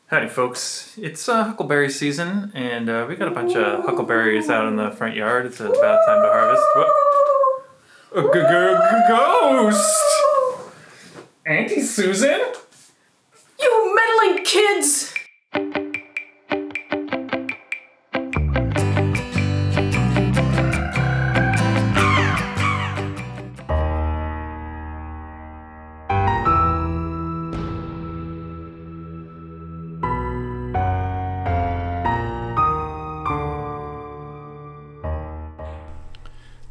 Howdy, folks. It's Huckleberry season, and we got a bunch of huckleberries out in the front yard. It's about time to harvest. Whoa. A ghost! Auntie Susan? You meddling kids!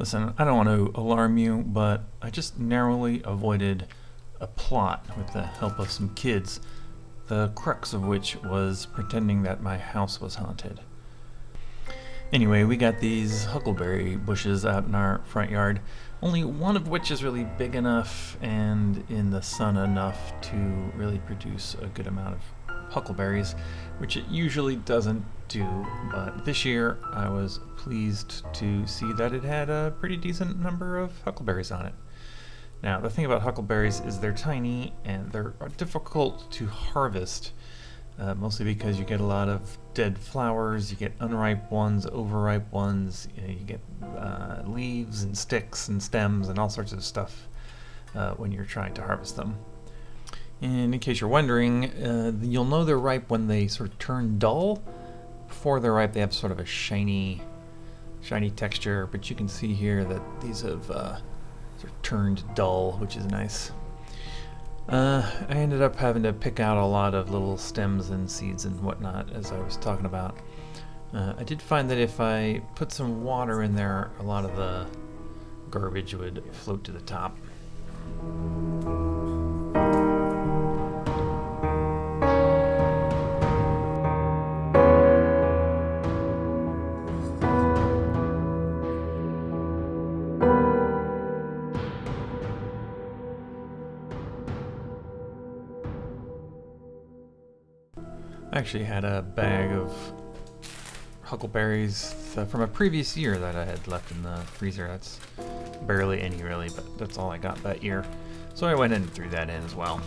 Listen, I don't want to alarm you, but I just narrowly avoided a plot with the help of some kids, the crux of which was pretending that my house was haunted. Anyway, we got these huckleberry bushes out in our front yard, only one of which is really big enough and in the sun enough to really produce a good amount of huckleberries, which it usually doesn't do, but this year I was pleased to see that it had a pretty decent number of huckleberries on it. Now, the thing about huckleberries is they're tiny and they're difficult to harvest, mostly because you get a lot of dead flowers, you get unripe ones, overripe ones, you get leaves and sticks and stems and all sorts of stuff when you're trying to harvest them. And in case you're wondering, you'll know they're ripe when they sort of turn dull. Before they're ripe, they have sort of a shiny texture, but you can see here that these have sort of turned dull, which is nice. I ended up having to pick out a lot of little stems and seeds and whatnot, as I was talking about. I did find that if I put some water in there, a lot of the garbage would float to the top. I actually had a bag of huckleberries from a previous year that I had left in the freezer. That's barely any really, but that's all I got that year. So I went and threw that in as well.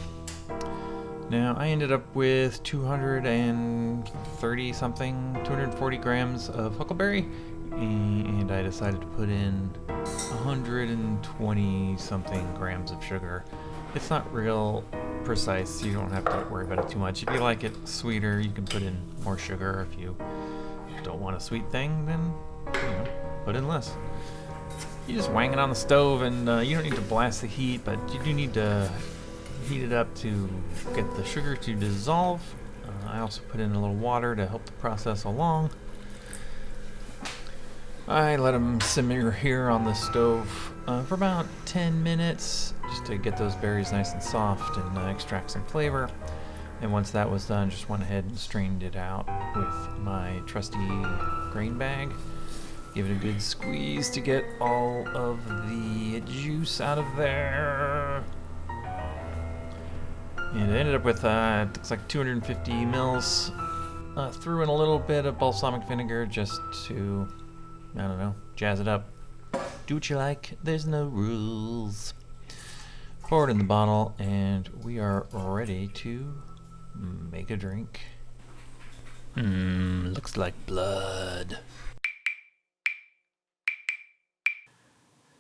Now I ended up with 240 grams of huckleberry, and I decided to put in 120 something grams of sugar. It's not real precise, you don't have to worry about it too much. If you like it sweeter, you can put in more sugar. If you don't want a sweet thing, then put in less. You just wang it on the stove, and you don't need to blast the heat, but you do need to heat it up to get the sugar to dissolve. I also put in a little water to help the process along. I let them simmer here on the stove for about 10 minutes just to get those berries nice and soft and extract some flavor. And once that was done, just went ahead and strained it out with my trusty grain bag. Give it a good squeeze to get all of the juice out of there. And it ended up with, looks like 250 mils. Threw in a little bit of balsamic vinegar just to, I don't know, jazz it up. Do what you like, there's no rules. Pour it in the bottle, and we are ready to make a drink. Looks like blood.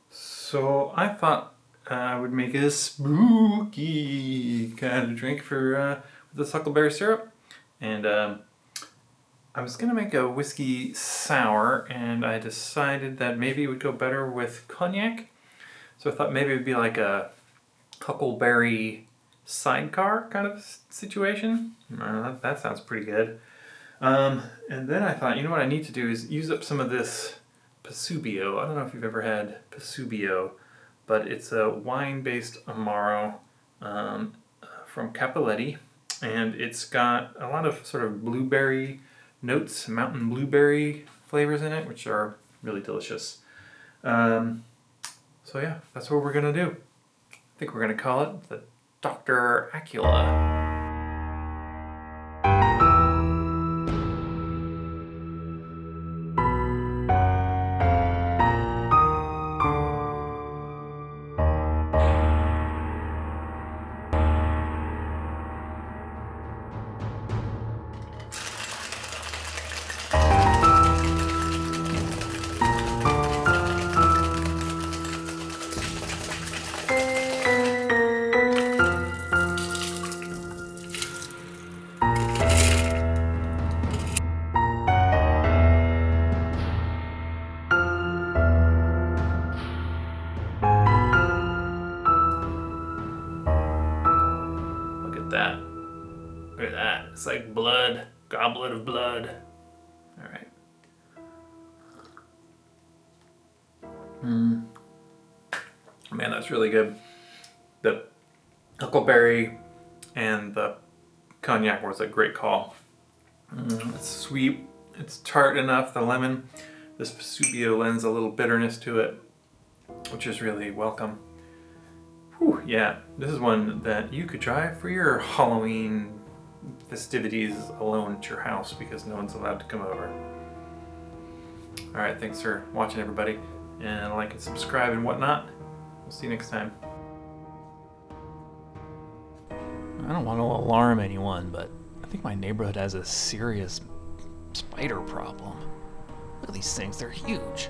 So I thought I would make a spooky kind of drink for this huckleberry syrup. And I was gonna make a whiskey sour, and I decided that maybe it would go better with cognac. So I thought maybe it would be like a huckleberry sidecar kind of situation. That sounds pretty good. And then I thought, you know what I need to do is use up some of this Pasubio. I don't know if you've ever had Pasubio, but it's a wine-based Amaro from Cappelletti, and it's got a lot of sort of blueberry notes, mountain blueberry flavors in it, which are really delicious. So yeah, that's what we're gonna do. I think we're gonna call it the Dr. Acula. It's like blood, goblet of blood. All right. Man, that's really good. The Huckleberry and the Cognac was a great call. It's sweet. It's tart enough. The lemon, this Pasubio lends a little bitterness to it, which is really welcome. Whew, yeah, this is one that you could try for your Halloween festivities alone at your house because no one's allowed to come over. All right, thanks for watching, everybody, and like and subscribe and whatnot. We'll see you next time. I don't want to alarm anyone, but I think my neighborhood has a serious spider problem. Look at these things, they're huge.